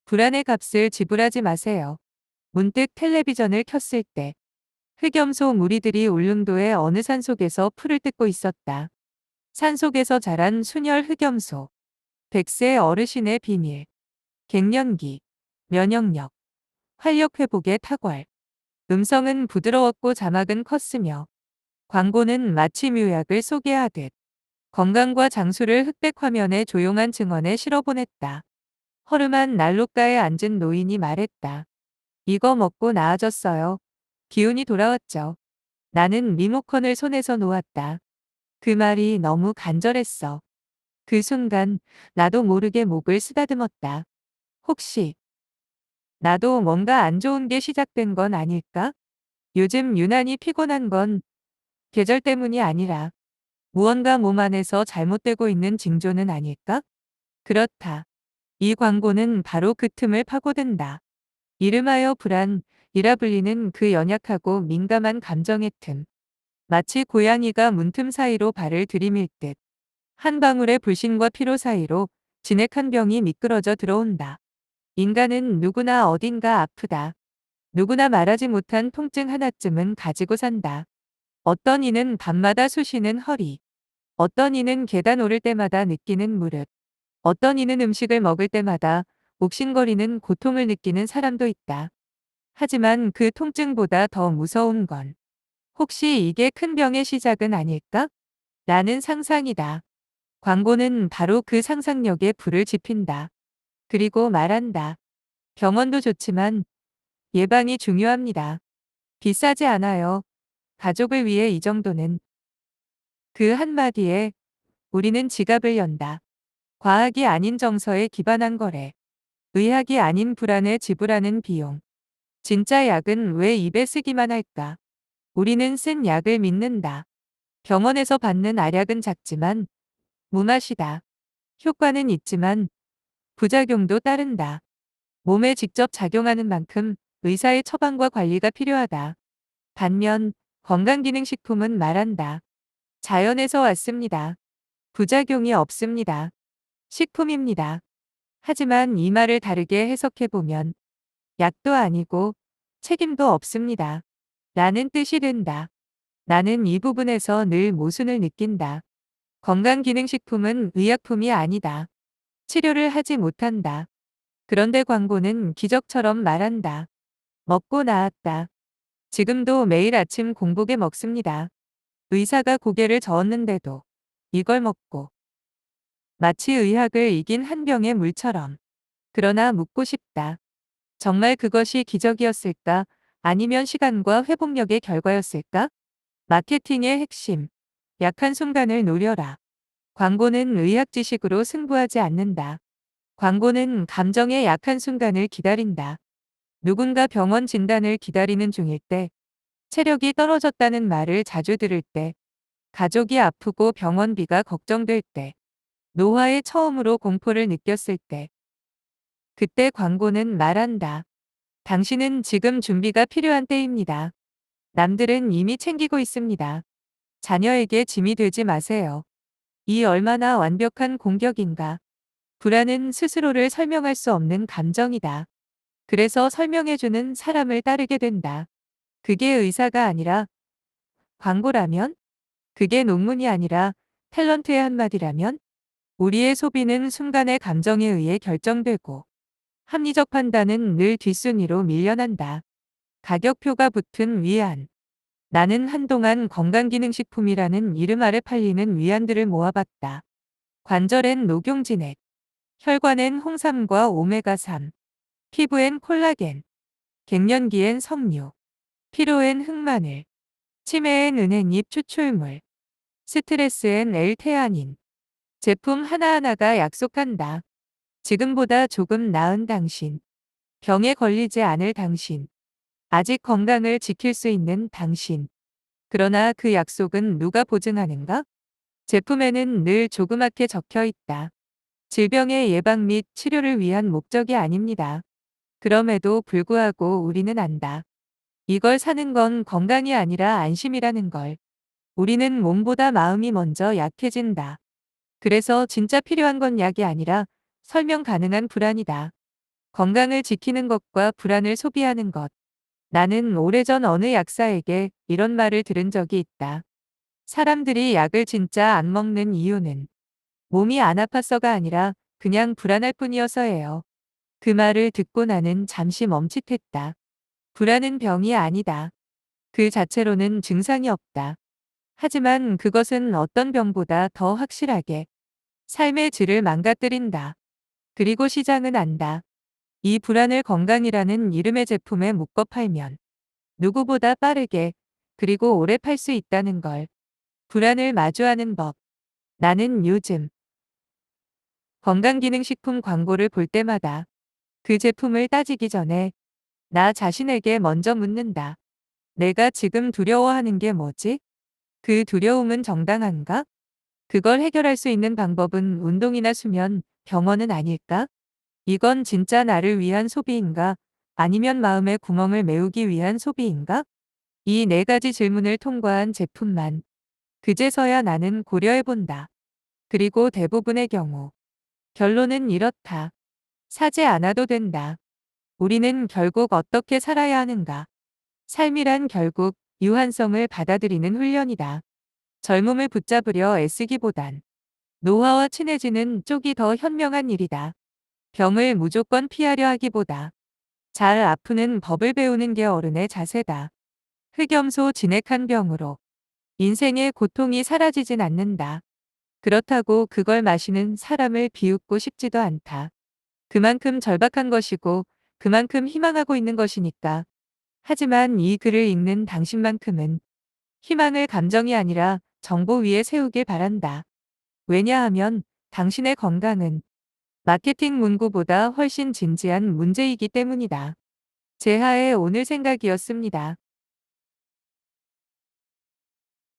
불안의 값을 지불하지 마세요. 문득 텔레비전을 켰을 때 흑염소 무리들이 울릉도의 어느 산속에서 풀을 뜯고 있었다. 산속에서 자란 순혈 흑염소, 100세 어르신의 비밀, 갱년기, 면역력, 활력 회복의 탁월. 음성은 부드러웠고 자막은 컸으며 광고는 마치 묘약을 소개하듯 건강과 장수를 흑백 화면에 조용한 증언에 실어보냈다. 허름한 난로가에 앉은 노인이 말했다. 이거 먹고 나아졌어요. 기운이 돌아왔죠. 나는 리모컨을 손에서 놓았다. 그 말이 너무 간절했어. 그 순간 나도 모르게 목을 쓰다듬었다. 혹시 나도 뭔가 안 좋은 게 시작된 건 아닐까? 요즘 유난히 피곤한 건 계절 때문이 아니라 무언가 몸 안에서 잘못되고 있는 징조는 아닐까? 그렇다. 이 광고는 바로 그 틈을 파고든다. 이름하여 불안이라 불리는 그 연약하고 민감한 감정의 틈. 마치 고양이가 문틈 사이로 발을 들이밀 듯. 한 방울의 불신과 피로 사이로 진액한 병이 미끄러져 들어온다. 인간은 누구나 어딘가 아프다. 누구나 말하지 못한 통증 하나쯤은 가지고 산다. 어떤 이는 밤마다 쑤시는 허리. 어떤 이는 계단 오를 때마다 느끼는 무릎. 어떤 이는 음식을 먹을 때마다 옥신거리는 고통을 느끼는 사람도 있다. 하지만 그 통증보다 더 무서운 건 혹시 이게 큰 병의 시작은 아닐까? 라는 상상이다. 광고는 바로 그 상상력에 불을 지핀다. 그리고 말한다. 병원도 좋지만 예방이 중요합니다. 비싸지 않아요. 가족을 위해 이 정도는. 그 한마디에 우리는 지갑을 연다. 과학이 아닌 정서에 기반한 거래. 의학이 아닌 불안에 지불하는 비용. 진짜 약은 왜 입에 쓰기만 할까? 우리는 쓴 약을 믿는다. 병원에서 받는 알약은 작지만 무맛이다. 효과는 있지만 부작용도 따른다. 몸에 직접 작용하는 만큼 의사의 처방과 관리가 필요하다. 반면 건강기능식품은 말한다. 자연에서 왔습니다. 부작용이 없습니다. 식품입니다. 하지만 이 말을 다르게 해석해보면 약도 아니고 책임도 없습니다. 라는 뜻이 된다. 나는 이 부분에서 늘 모순을 느낀다. 건강기능식품은 의약품이 아니다. 치료를 하지 못한다. 그런데 광고는 기적처럼 말한다. 먹고 나았다. 지금도 매일 아침 공복에 먹습니다. 의사가 고개를 저었는데도 이걸 먹고 마치 의학을 이긴 한 병의 물처럼. 그러나 묻고 싶다. 정말 그것이 기적이었을까? 아니면 시간과 회복력의 결과였을까? 마케팅의 핵심. 약한 순간을 노려라. 광고는 의학 지식으로 승부하지 않는다. 광고는 감정의 약한 순간을 기다린다. 누군가 병원 진단을 기다리는 중일 때, 체력이 떨어졌다는 말을 자주 들을 때, 가족이 아프고 병원비가 걱정될 때, 노화에 처음으로 공포를 느꼈을 때, 그때 광고는 말한다. 당신은 지금 준비가 필요한 때입니다. 남들은 이미 챙기고 있습니다. 자녀에게 짐이 되지 마세요. 이 얼마나 완벽한 공격인가. 불안은 스스로를 설명할 수 없는 감정이다. 그래서 설명해주는 사람을 따르게 된다. 그게 의사가 아니라 광고라면? 그게 논문이 아니라 탤런트의 한마디라면? 우리의 소비는 순간의 감정에 의해 결정되고 합리적 판단은 늘 뒷순위로 밀려난다. 가격표가 붙은 위안. 나는 한동안 건강기능식품이라는 이름 아래 팔리는 위안들을 모아봤다. 관절엔 녹용진액, 혈관엔 홍삼과 오메가3, 피부엔 콜라겐, 갱년기엔 석류, 피로엔 흑마늘, 치매엔 은행잎 추출물, 스트레스엔 L테아닌. 제품 하나하나가 약속한다. 지금보다 조금 나은 당신. 병에 걸리지 않을 당신. 아직 건강을 지킬 수 있는 당신. 그러나 그 약속은 누가 보증하는가? 제품에는 늘 조그맣게 적혀 있다. 질병의 예방 및 치료를 위한 목적이 아닙니다. 그럼에도 불구하고 우리는 안다. 이걸 사는 건 건강이 아니라 안심이라는 걸. 우리는 몸보다 마음이 먼저 약해진다. 그래서 진짜 필요한 건 약이 아니라 설명 가능한 불안이다. 건강을 지키는 것과 불안을 소비하는 것. 나는 오래전 어느 약사에게 이런 말을 들은 적이 있다. 사람들이 약을 진짜 안 먹는 이유는 몸이 안 아파서가 아니라 그냥 불안할 뿐이어서예요. 그 말을 듣고 나는 잠시 멈칫했다. 불안은 병이 아니다. 그 자체로는 증상이 없다. 하지만 그것은 어떤 병보다 더 확실하게 삶의 질을 망가뜨린다. 그리고 시장은 안다. 이 불안을 건강이라는 이름의 제품에 묶어 팔면 누구보다 빠르게 그리고 오래 팔 수 있다는 걸. 불안을 마주하는 법. 나는 요즘 건강기능식품 광고를 볼 때마다 그 제품을 따지기 전에 나 자신에게 먼저 묻는다. 내가 지금 두려워하는 게 뭐지? 그 두려움은 정당한가? 그걸 해결할 수 있는 방법은 운동이나 수면, 병원은 아닐까? 이건 진짜 나를 위한 소비인가? 아니면 마음의 구멍을 메우기 위한 소비인가? 이 네 가지 질문을 통과한 제품만 그제서야 나는 고려해본다. 그리고 대부분의 경우 결론은 이렇다. 사지 않아도 된다. 우리는 결국 어떻게 살아야 하는가? 삶이란 결국 유한성을 받아들이는 훈련이다. 젊음을 붙잡으려 애쓰기보단 노화와 친해지는 쪽이 더 현명한 일이다. 병을 무조건 피하려 하기보다 잘 아프는 법을 배우는 게 어른의 자세다. 흑염소 진액한 병으로 인생의 고통이 사라지진 않는다. 그렇다고 그걸 마시는 사람을 비웃고 싶지도 않다. 그만큼 절박한 것이고 그만큼 희망하고 있는 것이니까. 하지만 이 글을 읽는 당신만큼은 희망을 감정이 아니라 정보 위에 세우길 바란다. 왜냐하면 당신의 건강은 마케팅 문구보다 훨씬 진지한 문제이기 때문이다. 제하의 오늘 생각이었습니다.